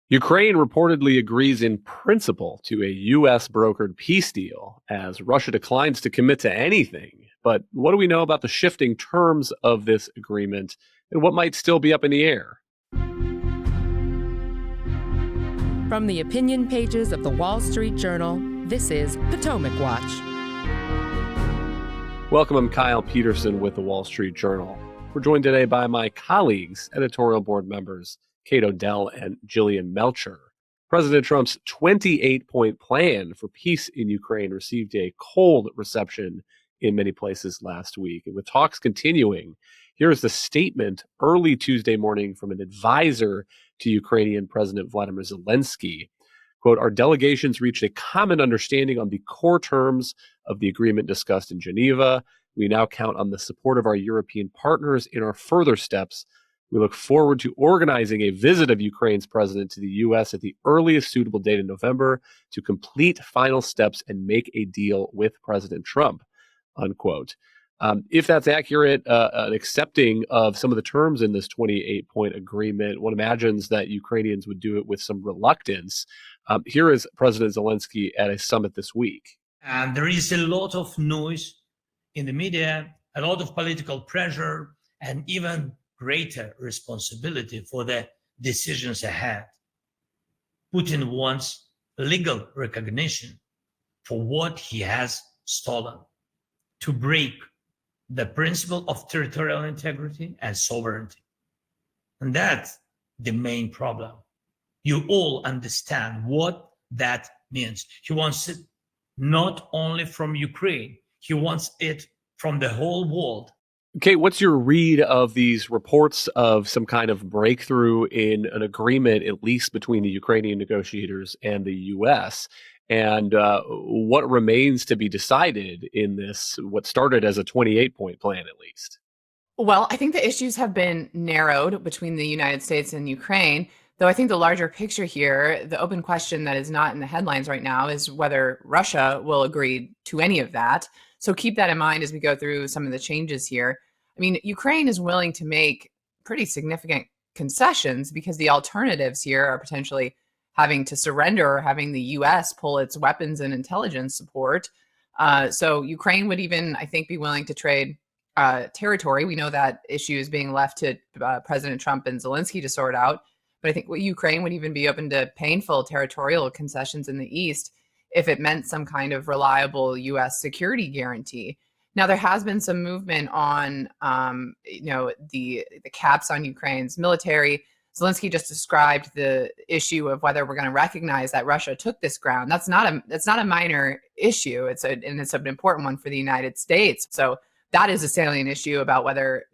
Ukraine reportedly agrees in principle to a U.S. brokered peace deal as Russia declines to commit to anything. But what do we know about the shifting terms of this agreement and what might still be up in the air? From the opinion pages of the Wall Street Journal, this is Potomac Watch. Welcome, I'm Kyle Peterson with the Wall Street Journal. We're joined today by my colleagues, editorial board members Kate O'Dell and Jillian Melcher. President Trump's 28-point plan for peace in Ukraine received a cold reception in many places last week. And with talks continuing, here is the statement early Tuesday morning from an advisor to Ukrainian President Vladimir Zelensky. Quote, our delegations reached a common understanding on the core terms of the agreement discussed in Geneva. We now count on the support of our European partners in our further steps. We look forward to organizing a visit of Ukraine's president to the U.S. at the earliest suitable date in November to complete final steps and make a deal with President Trump, unquote. If that's accurate, an accepting of some of the terms in this 28-point agreement, one imagines that Ukrainians would do it with some reluctance. Here is President Zelensky at a summit this week. And there is a lot of noise in the media, a lot of political pressure, and even greater responsibility for the decisions ahead. Putin wants legal recognition for what he has stolen, to break the principle of territorial integrity and sovereignty. And that's the main problem. You all understand what that means. He wants it not only from Ukraine, he wants it from the whole world. Kate, what's your read of these reports of some kind of breakthrough in an agreement, at least between the Ukrainian negotiators and the U.S.? And what remains to be decided in this, what started as a 28-point plan, at least? Well, I think the issues have been narrowed between the United States and Ukraine, though I think the larger picture here, the open question that is not in the headlines right now is whether Russia will agree to any of that. So keep that in mind as we go through some of the changes here. I mean, Ukraine is willing to make pretty significant concessions because the alternatives here are potentially having to surrender or having the U.S. pull its weapons and intelligence support. So Ukraine would even, I think, be willing to trade territory. We know that issue is being left to President Trump and Zelensky to sort out. But I think Ukraine would even be open to painful territorial concessions in the East if it meant some kind of reliable U.S. security guarantee. Now, there has been some movement on, the caps on Ukraine's military. Zelensky just described the issue of whether we're going to recognize that Russia took this ground. That's not a minor issue. It's an important one for the United States. So that is a salient issue about whether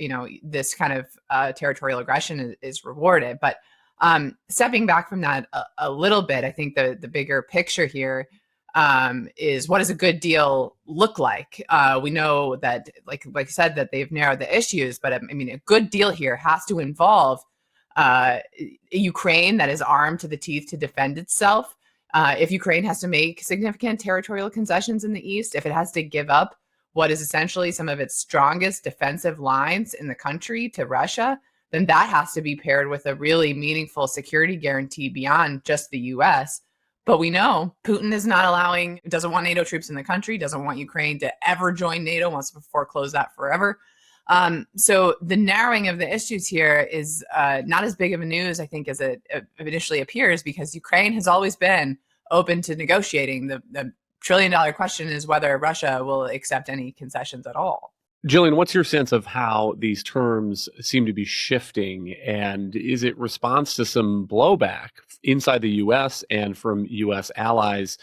this kind of territorial aggression is rewarded. But stepping back from that a little bit, I think the bigger picture here is what does a good deal look like? We know that, like I said, that they've narrowed the issues, but I mean, a good deal here has to involve Ukraine that is armed to the teeth to defend itself. If Ukraine has to make significant territorial concessions in the East, if it has to give up what is essentially some of its strongest defensive lines in the country to Russia, then that has to be paired with a really meaningful security guarantee beyond just the U.S. But we know Putin is not doesn't want NATO troops in the country, doesn't want Ukraine to ever join NATO, wants to foreclose that forever. So the narrowing of the issues here is not as big of a news, I think, as it initially appears, because Ukraine has always been open to negotiating. The trillion-dollar question is whether Russia will accept any concessions at all. Jillian, what's your sense of how these terms seem to be shifting? And is it response to some blowback inside the U.S. and from U.S. allies?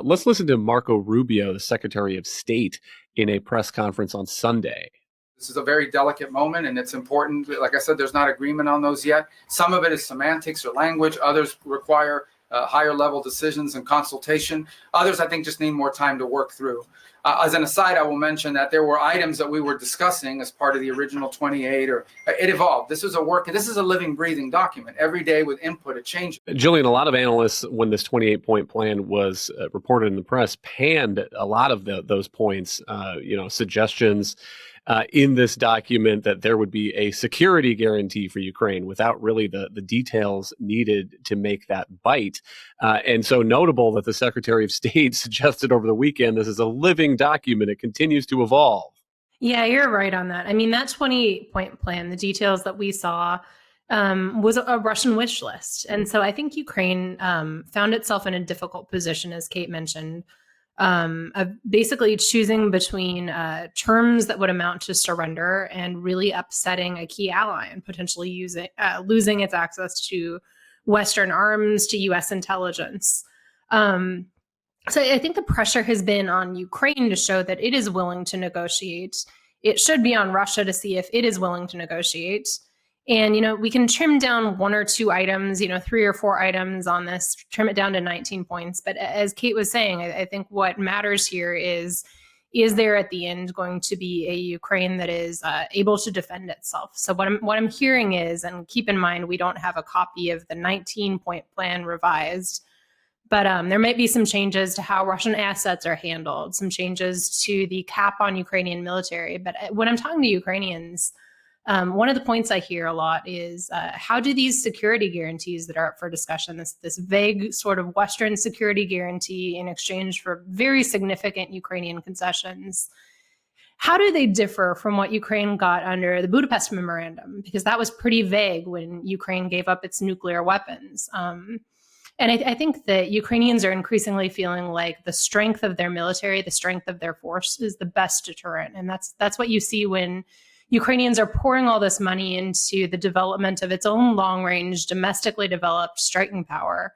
Let's listen to Marco Rubio, the Secretary of State, in a press conference on Sunday. This is a very delicate moment, and it's important. Like I said, there's not agreement on those yet. Some of it is semantics or language. Others require higher level decisions and consultation. Others, I think, just need more time to work through. As an aside, I will mention that there were items that we were discussing as part of the original 28, or it evolved. This is a living, breathing document. Every day with input, it changes. Jillian, a lot of analysts, when this 28-point plan was reported in the press, panned a lot of those points, suggestions in this document that there would be a security guarantee for Ukraine without really the details needed to make that bite. And so notable that the Secretary of State suggested over the weekend this is a living document. It continues to evolve. Yeah, you're right on that. I mean, that 28-point plan, the details that we saw, was a Russian wish list. And so I think Ukraine found itself in a difficult position, as Kate mentioned, of basically choosing between terms that would amount to surrender and really upsetting a key ally and potentially losing its access to Western arms, to U.S. intelligence. So I think the pressure has been on Ukraine to show that it is willing to negotiate. It should be on Russia to see if it is willing to negotiate. And, we can trim down one or two items, 3 or 4 items on this, trim it down to 19 points. But as Kate was saying, I think what matters here is there at the end going to be a Ukraine that is able to defend itself? So what I'm hearing is, and keep in mind, we don't have a copy of the 19-point plan revised, but there might be some changes to how Russian assets are handled, some changes to the cap on Ukrainian military. But when I'm talking to Ukrainians, one of the points I hear a lot is how do these security guarantees that are up for discussion, this vague sort of Western security guarantee in exchange for very significant Ukrainian concessions, how do they differ from what Ukraine got under the Budapest Memorandum? Because that was pretty vague when Ukraine gave up its nuclear weapons. And I think that Ukrainians are increasingly feeling like the strength of their military, the strength of their force is the best deterrent. And that's what you see when Ukrainians are pouring all this money into the development of its own long-range, domestically developed striking power.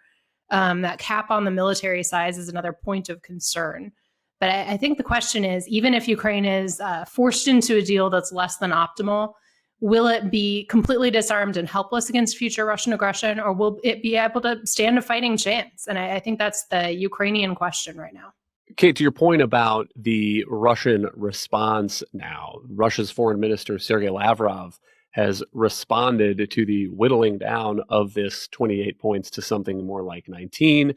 That cap on the military size is another point of concern. But I think the question is, even if Ukraine is forced into a deal that's less than optimal, will it be completely disarmed and helpless against future Russian aggression, or will it be able to stand a fighting chance? And I think that's the Ukrainian question right now. Kate, to your point about the Russian response now, Russia's foreign minister, Sergei Lavrov, has responded to the whittling down of this 28 points to something more like 19,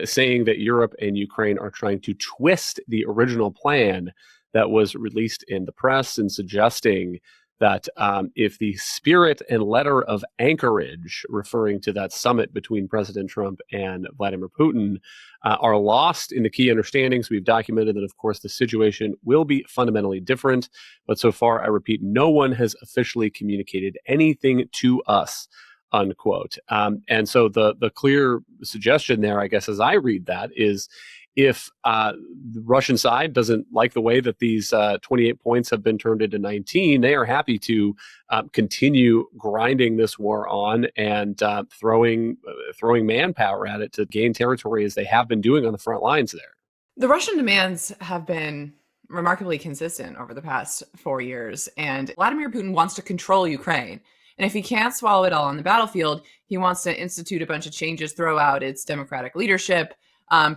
saying that Europe and Ukraine are trying to twist the original plan that was released in the press, and suggesting that if the spirit and letter of anchorage, referring to that summit between President Trump and Vladimir Putin, are lost in the key understandings, we've documented that, of course, the situation will be fundamentally different. But so far, I repeat, no one has officially communicated anything to us, unquote. And so the clear suggestion there, I guess, as I read that, is if the Russian side doesn't like the way that these 28 points have been turned into 19, they are happy to continue grinding this war on and throwing manpower at it to gain territory, as they have been doing on the front lines there. The Russian demands have been remarkably consistent over the past 4 years, and Vladimir Putin wants to control Ukraine. And if he can't swallow it all on the battlefield, he wants to institute a bunch of changes, throw out its democratic leadership,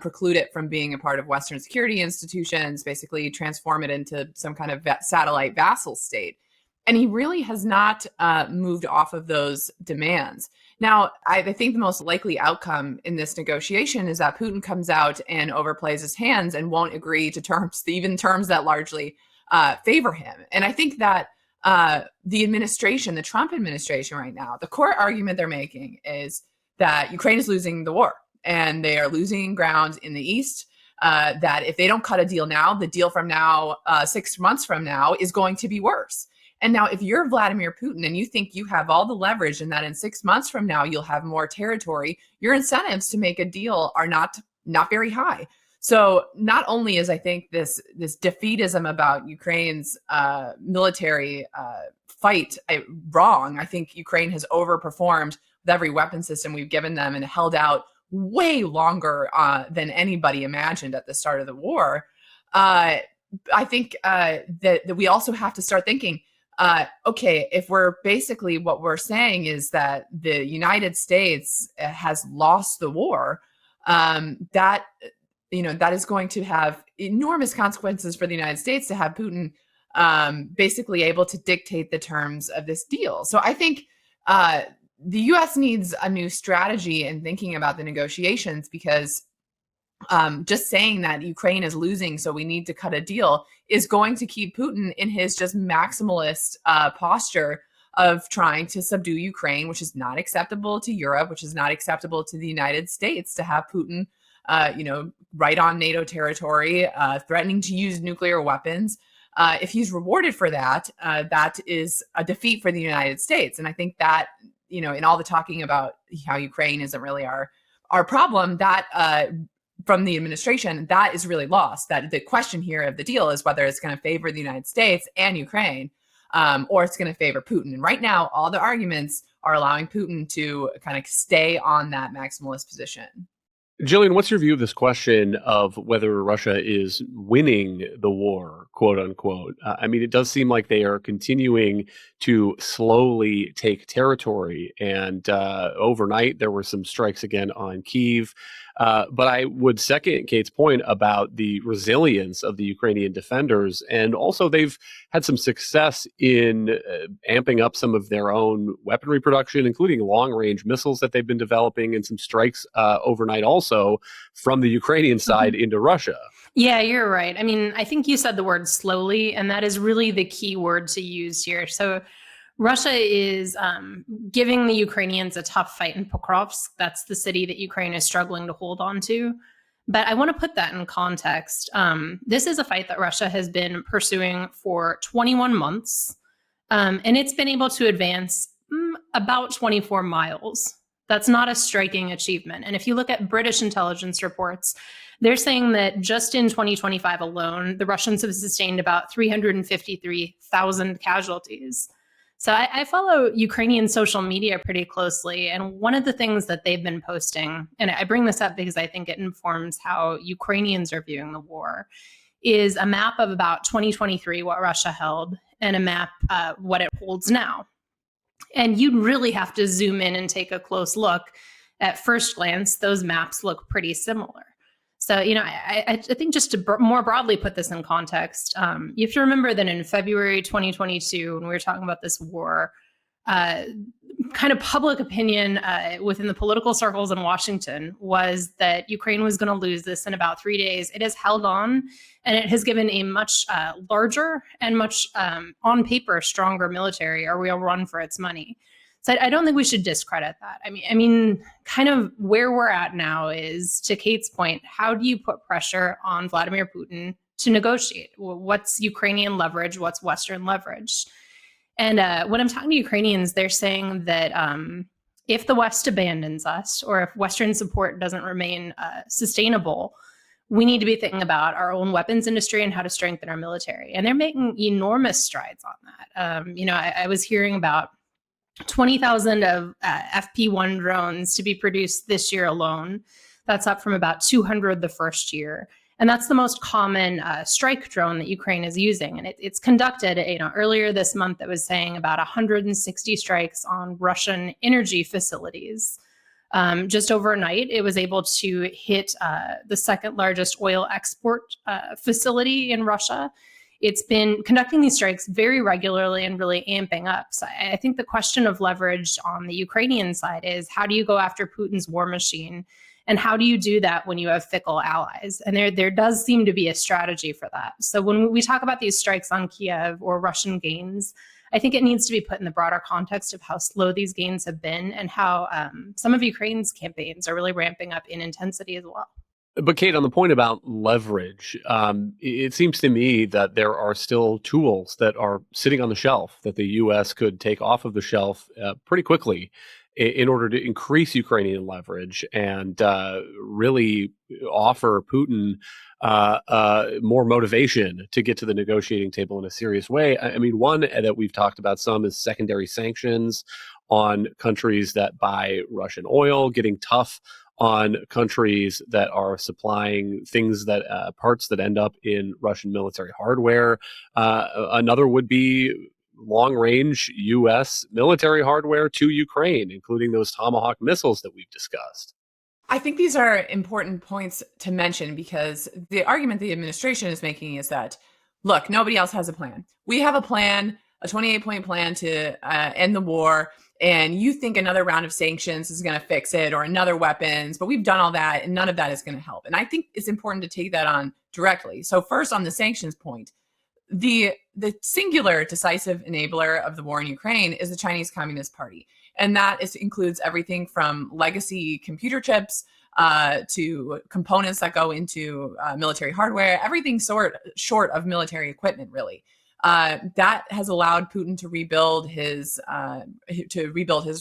preclude it from being a part of Western security institutions, basically transform it into some kind of satellite vassal state. And he really has not moved off of those demands. Now, I think the most likely outcome in this negotiation is that Putin comes out and overplays his hands and won't agree to terms, even terms that largely favor him. And I think that the administration, the Trump administration right now, the core argument they're making is that Ukraine is losing the war. And they are losing ground in the East, that if they don't cut a deal now, the deal from now, 6 months from now, is going to be worse. And now if you're Vladimir Putin and you think you have all the leverage and that in 6 months from now, you'll have more territory, your incentives to make a deal are not very high. So not only is, I think, this defeatism about Ukraine's military fight wrong, I think Ukraine has overperformed with every weapon system we've given them and held out way longer than anybody imagined at the start of the war. I think that we also have to start thinking, okay, if we're basically, what we're saying is that the United States has lost the war, that is going to have enormous consequences for the United States to have Putin basically able to dictate the terms of this deal. So I think the U.S. needs a new strategy in thinking about the negotiations, because just saying that Ukraine is losing, so we need to cut a deal, is going to keep Putin in his just maximalist posture of trying to subdue Ukraine, which is not acceptable to Europe, which is not acceptable to the United States, to have Putin, right on NATO territory, threatening to use nuclear weapons. If he's rewarded for that, that is a defeat for the United States. And I think that, in all the talking about how Ukraine isn't really our problem, that from the administration, that is really lost. That the question here of the deal is whether it's going to favor the United States and Ukraine, or it's going to favor Putin. And right now, all the arguments are allowing Putin to kind of stay on that maximalist position. Jillian, what's your view of this question of whether Russia is winning the war, quote unquote? It does seem like they are continuing to slowly take territory. And overnight, there were some strikes again on Kyiv. But I would second Kate's point about the resilience of the Ukrainian defenders. And also, they've had some success in amping up some of their own weaponry production, including long-range missiles that they've been developing, and some strikes overnight also from the Ukrainian side into Russia. Yeah, you're right. I think you said the word slowly, and that is really the key word to use here. So Russia is giving the Ukrainians a tough fight in Pokrovsk. That's the city that Ukraine is struggling to hold on to. But I want to put that in context. This is a fight that Russia has been pursuing for 21 months, and it's been able to advance about 24 miles. That's not a striking achievement. And if you look at British intelligence reports, they're saying that just in 2025 alone, the Russians have sustained about 353,000 casualties. So I follow Ukrainian social media pretty closely. And one of the things that they've been posting, and I bring this up because I think it informs how Ukrainians are viewing the war, is a map of about 2023, what Russia held, and a map what it holds now. And you'd really have to zoom in and take a close look. At first glance, those maps look pretty similar. So, I think just to more broadly put this in context, you have to remember that in February 2022, when we were talking about this war, kind of public opinion within the political circles in Washington was that Ukraine was going to lose this in about 3 days. It has held on, and it has given a much larger and much, on paper, stronger military, a real run for its money. So I don't think we should discredit that. Kind of where we're at now is, to Kate's point, how do you put pressure on Vladimir Putin to negotiate? What's Ukrainian leverage? What's Western leverage? And when I'm talking to Ukrainians, they're saying that if the West abandons us, or if Western support doesn't remain sustainable, we need to be thinking about our own weapons industry and how to strengthen our military. And they're making enormous strides on that. I was hearing about 20,000 of FP1 drones to be produced this year alone. That's up from about 200 the first year. And that's the most common strike drone that Ukraine is using. And it's conducted, earlier this month, it was saying about 160 strikes on Russian energy facilities. Just overnight, it was able to hit the second largest oil export facility in Russia. It's been conducting these strikes very regularly and really amping up. So I think the question of leverage on the Ukrainian side is, how do you go after Putin's war machine? And how do you do that when you have fickle allies? And there does seem to be a strategy for that. So when we talk about these strikes on Kiev or Russian gains, I think it needs to be put in the broader context of how slow these gains have been, and how some of Ukraine's campaigns are really ramping up in intensity as well. But Kate, on the point about leverage, it seems to me that there are still tools that are sitting on the shelf that the U.S. could take off of the shelf pretty quickly in order to increase Ukrainian leverage and really offer Putin more motivation to get to the negotiating table in a serious way. One that we've talked about some is secondary sanctions on countries that buy Russian oil, getting tough on countries that are supplying things that parts that end up in Russian military hardware. Another would be long-range U.S. military hardware to Ukraine, including those Tomahawk missiles that we've discussed. I think these are important points to mention, because the argument the administration is making is that, look, nobody else has a plan. We have a plan. a 28-point plan to end the war, and you think another round of sanctions is going to fix it or another weapons, but we've done all that and none of that is going to help. And I think it's important to take that on directly. So first, on the sanctions point, the singular decisive enabler of the war in Ukraine is the Chinese Communist Party. And that includes everything from legacy computer chips to components that go into military hardware, everything short of military equipment, really. That has allowed Putin to rebuild his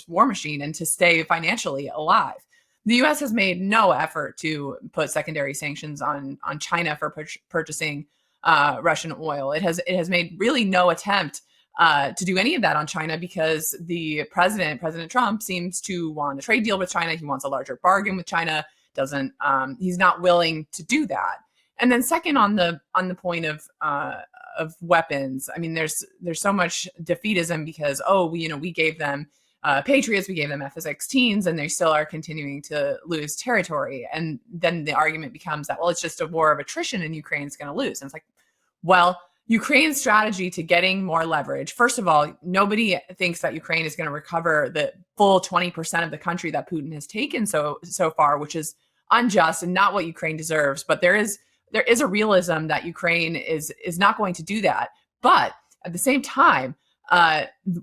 war machine and to stay financially alive. The U.S. has made no effort to put secondary sanctions on China for purchasing Russian oil. It has made really no attempt to do any of that on China because the President Trump, seems to want a trade deal with China. He wants a larger bargain with China. He's not willing to do that. And then second, on the point of weapons, I mean, there's so much defeatism because we gave them Patriots, we gave them F-16s, and they still are continuing to lose territory. And then the argument becomes that, well, it's just a war of attrition and Ukraine's going to lose. And it's like, well, Ukraine's strategy to getting more leverage. First of all, nobody thinks that Ukraine is going to recover the full 20% of the country that Putin has taken so far, which is unjust and not what Ukraine deserves. But there is a realism that Ukraine is not going to do that. But at the same time,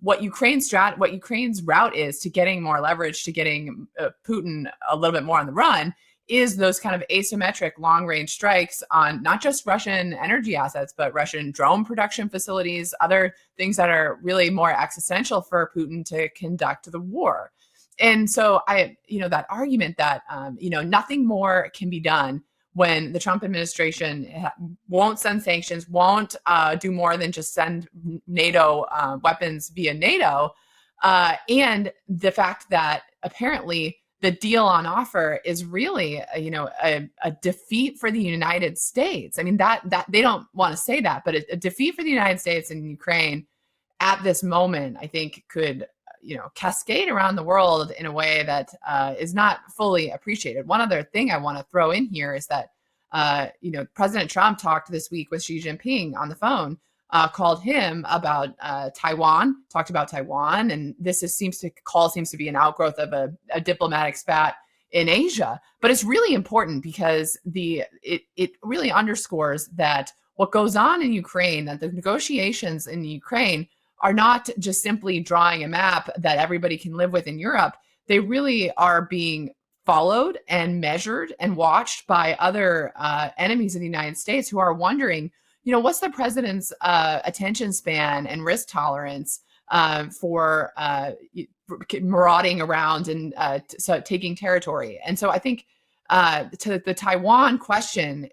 what Ukraine's route is to getting more leverage, to getting Putin a little bit more on the run, is those kind of asymmetric long-range strikes on not just Russian energy assets, but Russian drone production facilities, other things that are really more existential for Putin to conduct the war. And so that argument that, nothing more can be done when the Trump administration won't send sanctions, won't do more than just send NATO weapons via NATO, and the fact that apparently the deal on offer is really, a defeat for the United States. I mean, that they don't want to say that, but a defeat for the United States and Ukraine at this moment, I think, could cascade around the world in a way that is not fully appreciated. One other thing I want to throw in here is that, President Trump talked this week with Xi Jinping on the phone, called him about Taiwan, talked about Taiwan, and this seems to be an outgrowth of a diplomatic spat in Asia. But it's really important because it really underscores that what goes on in Ukraine, that the negotiations in Ukraine are not just simply drawing a map that everybody can live with in Europe. They really are being followed and measured and watched by other enemies of the United States who are wondering, what's the president's attention span and risk tolerance for marauding around and so taking territory. And so I think to the Taiwan question,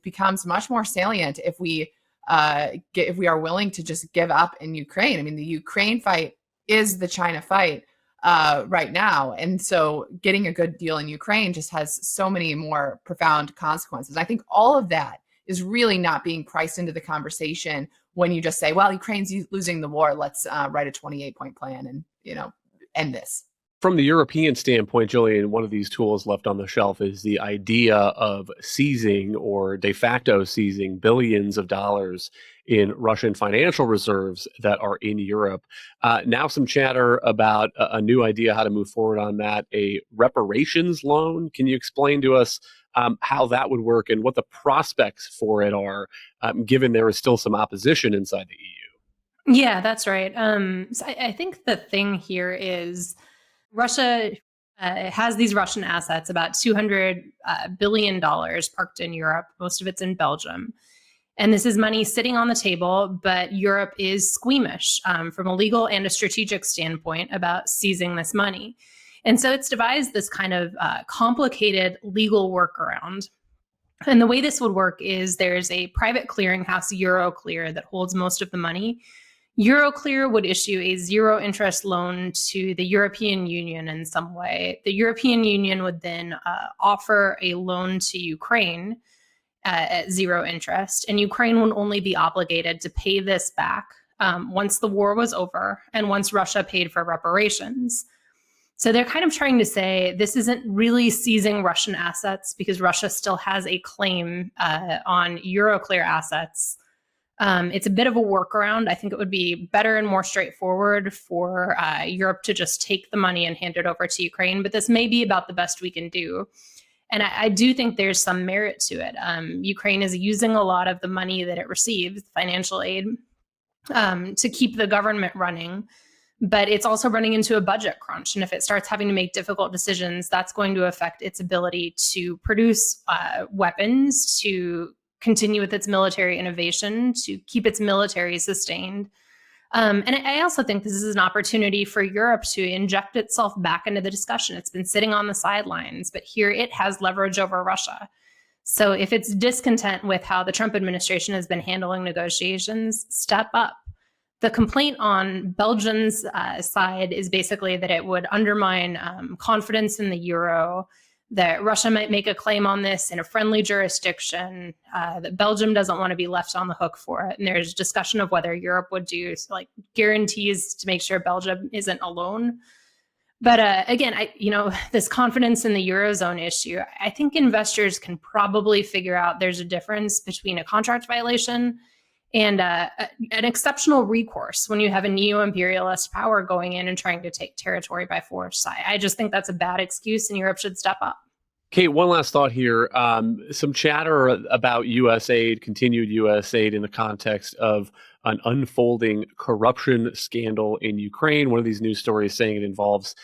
becomes much more salient if we are willing to just give up in Ukraine. I mean, the Ukraine fight is the China fight right now. And so getting a good deal in Ukraine just has so many more profound consequences. I think all of that is really not being priced into the conversation when you just say, well, Ukraine's losing the war. Let's write a 28-point plan and, end this. From the European standpoint, Jillian, one of these tools left on the shelf is the idea of seizing or de facto seizing billions of dollars in Russian financial reserves that are in Europe. Now some chatter about a new idea how to move forward on that, a reparations loan. Can you explain to us how that would work and what the prospects for it are, given there is still some opposition inside the EU? Yeah, that's right. So I think the thing here is Russia has these Russian assets, about $200 billion parked in Europe. Most of it's in Belgium. And this is money sitting on the table, but Europe is squeamish from a legal and a strategic standpoint about seizing this money. And so it's devised this kind of complicated legal workaround. And the way this would work is there's a private clearinghouse, Euroclear, that holds most of the money. Euroclear would issue a zero interest loan to the European Union in some way. The European Union would then offer a loan to Ukraine at zero interest, and Ukraine would only be obligated to pay this back once the war was over and once Russia paid for reparations. So they're kind of trying to say this isn't really seizing Russian assets because Russia still has a claim on Euroclear assets It's a bit of a workaround. I think it would be better and more straightforward for Europe to just take the money and hand it over to Ukraine. But this may be about the best we can do. And I do think there's some merit to it. Ukraine is using a lot of the money that it receives, financial aid, to keep the government running. But it's also running into a budget crunch. And if it starts having to make difficult decisions, that's going to affect its ability to produce weapons, to continue with its military innovation, to keep its military sustained. And I also think this is an opportunity for Europe to inject itself back into the discussion. It's been sitting on the sidelines, but here it has leverage over Russia. So if it's discontent with how the Trump administration has been handling negotiations, step up. The complaint on Belgium's side is basically that it would undermine confidence in the euro, that Russia might make a claim on this in a friendly jurisdiction, that Belgium doesn't want to be left on the hook for it. And there's discussion of whether Europe would do like guarantees to make sure Belgium isn't alone. But again, this confidence in the Eurozone issue, I think investors can probably figure out there's a difference between a contract violation and an exceptional recourse when you have a neo-imperialist power going in and trying to take territory by force. I just think that's a bad excuse, and Europe should step up. Kate, one last thought here. Some chatter about U.S. aid, continued U.S. aid in the context of an unfolding corruption scandal in Ukraine. One of these news stories saying it involves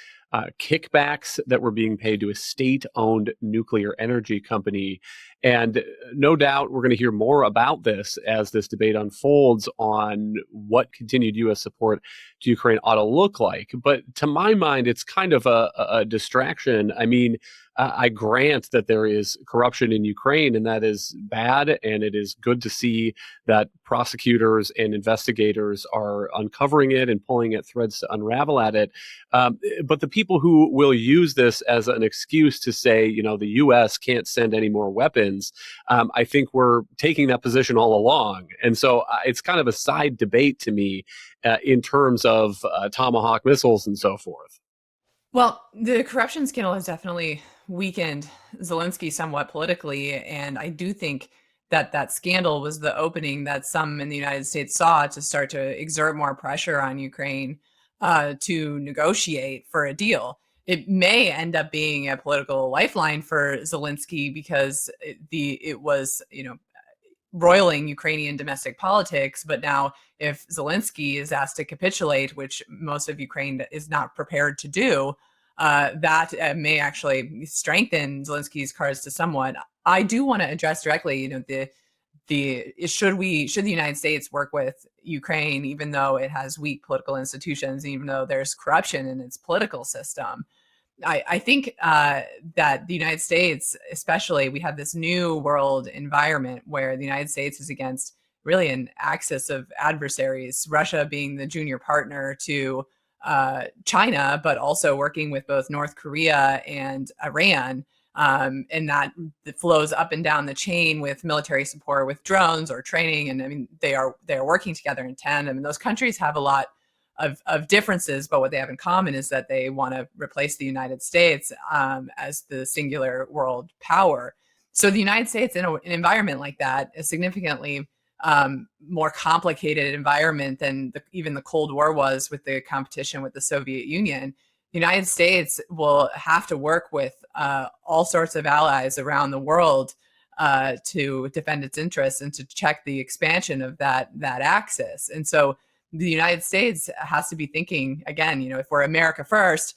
kickbacks that were being paid to a state-owned nuclear energy company. And no doubt we're going to hear more about this as this debate unfolds on what continued U.S. support to Ukraine ought to look like. But to my mind, it's kind of a distraction. I mean, I grant that there is corruption in Ukraine, and that is bad, and it is good to see that prosecutors and investigators are uncovering it and pulling at threads to unravel at it. But the people who will use this as an excuse to say, the U.S. can't send any more weapons, I think we're taking that position all along. And so it's kind of a side debate to me in terms of Tomahawk missiles and so forth. Well, the corruption scandal has definitely weakened Zelensky somewhat politically, and I do think that scandal was the opening that some in the United States saw to start to exert more pressure on Ukraine to negotiate for a deal. It may end up being a political lifeline for Zelensky because it was roiling Ukrainian domestic politics. But now if Zelensky is asked to capitulate, which most of Ukraine is not prepared to do, that may actually strengthen Zelensky's cards to somewhat. I do want to address directly, should the United States work with Ukraine, even though it has weak political institutions, even though there's corruption in its political system? I think that the United States, especially, we have this new world environment where the United States is against really an axis of adversaries, Russia being the junior partner to China, but also working with both North Korea and Iran. And that flows up and down the chain with military support, with drones or training. And I mean, they are working together in tandem. And those countries have a lot of differences, but what they have in common is that they want to replace the United States as the singular world power. So the United States in an environment like that, a significantly more complicated environment than even the Cold War was with the competition with the Soviet Union, the United States will have to work with all sorts of allies around the world to defend its interests and to check the expansion of that axis. And so the United States has to be thinking, again, if we're America first,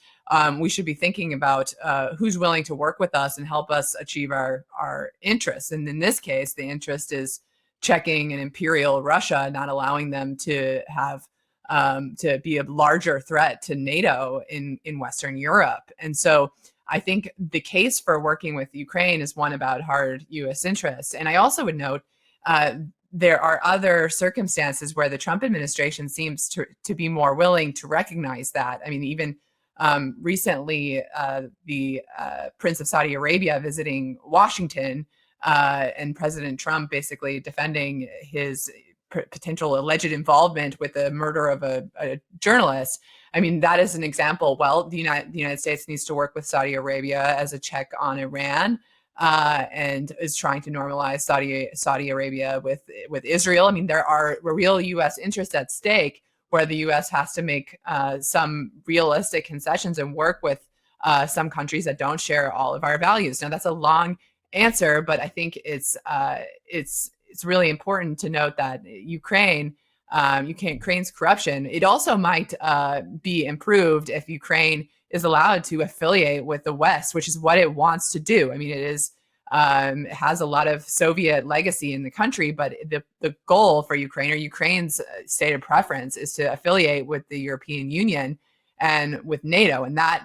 we should be thinking about who's willing to work with us and help us achieve our interests. And in this case, the interest is checking an imperial Russia, not allowing them to have to be a larger threat to NATO in Western Europe. And so I think the case for working with Ukraine is one about hard U.S. interests. And I also would note there are other circumstances where the Trump administration seems to be more willing to recognize that. I mean, even recently, the Prince of Saudi Arabia visiting Washington and President Trump basically defending his potential alleged involvement with the murder of a journalist. I mean, that is an example. Well, the United States needs to work with Saudi Arabia as a check on Iran. and is trying to normalize Saudi Arabia with Israel. I mean, there are real U.S. interests at stake where the U.S. has to make some realistic concessions and work with some countries that don't share all of our values. Now, that's a long answer, but I think it's really important to note that Ukraine's corruption, it also might be improved if Ukraine is allowed to affiliate with the West, which is what it wants to do. I mean, it has a lot of Soviet legacy in the country, but the goal for Ukraine, or Ukraine's stated preference, is to affiliate with the European Union and with NATO, and that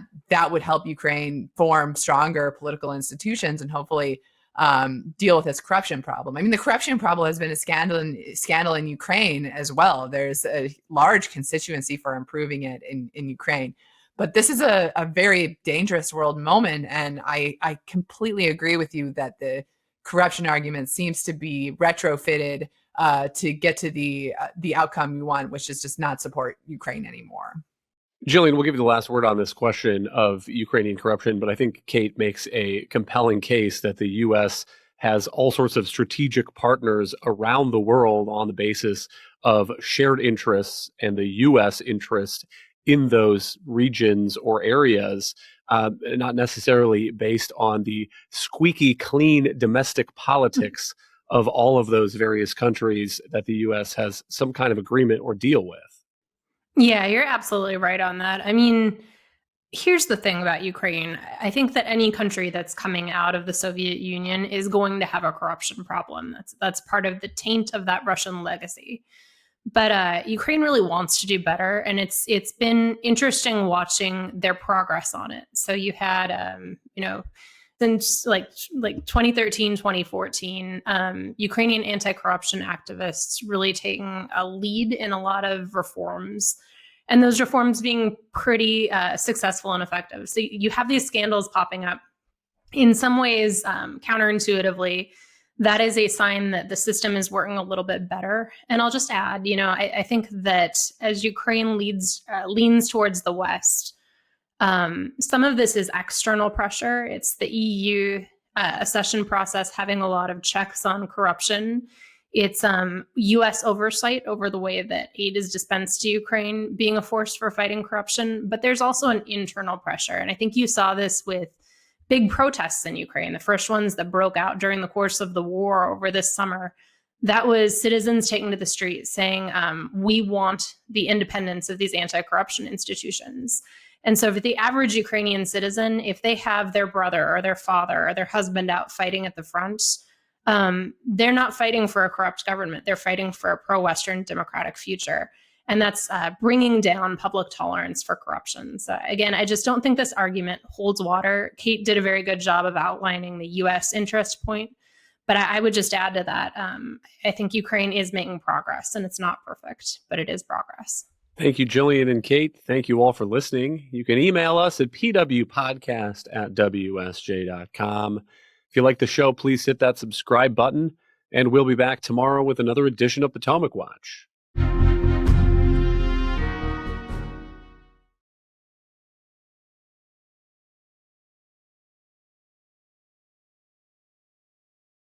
would help Ukraine form stronger political institutions and hopefully deal with its corruption problem. I mean, the corruption problem has been a scandal in Ukraine as well. There's a large constituency for improving it in Ukraine. But this is a very dangerous world moment, and I completely agree with you that the corruption argument seems to be retrofitted to get to the outcome you want, which is just not support Ukraine anymore. Jillian, we'll give you the last word on this question of Ukrainian corruption, but I think Kate makes a compelling case that the U.S. has all sorts of strategic partners around the world on the basis of shared interests and the U.S. interest in those regions or areas, not necessarily based on the squeaky clean domestic politics of all of those various countries that the U.S. has some kind of agreement or deal with. Yeah, you're absolutely right on that. I mean, here's the thing about Ukraine. I think that any country that's coming out of the Soviet Union is going to have a corruption problem. That's part of the taint of that Russian legacy. But Ukraine really wants to do better, and it's been interesting watching their progress on it. So you had, since like 2013, 2014, Ukrainian anti-corruption activists really taking a lead in a lot of reforms, and those reforms being pretty successful and effective. So you have these scandals popping up. In some ways, counterintuitively, that is a sign that the system is working a little bit better. And I'll just add, I think that as Ukraine leans towards the West, some of this is external pressure. It's the EU accession process having a lot of checks on corruption. It's U.S. oversight over the way that aid is dispensed to Ukraine being a force for fighting corruption. But there's also an internal pressure. And I think you saw this with big protests in Ukraine, the first ones that broke out during the course of the war over this summer. That was citizens taking to the streets saying, we want the independence of these anti-corruption institutions. And so for the average Ukrainian citizen, if they have their brother or their father or their husband out fighting at the front, they're not fighting for a corrupt government. They're fighting for a pro-Western democratic future. And that's bringing down public tolerance for corruption. So again, I just don't think this argument holds water. Kate did a very good job of outlining the U.S. interest point. But I would just add to that, I think Ukraine is making progress, and it's not perfect, but it is progress. Thank you, Jillian and Kate. Thank you all for listening. You can email us at pwpodcast@wsj.com. If you like the show, please hit that subscribe button, and we'll be back tomorrow with another edition of Potomac Watch.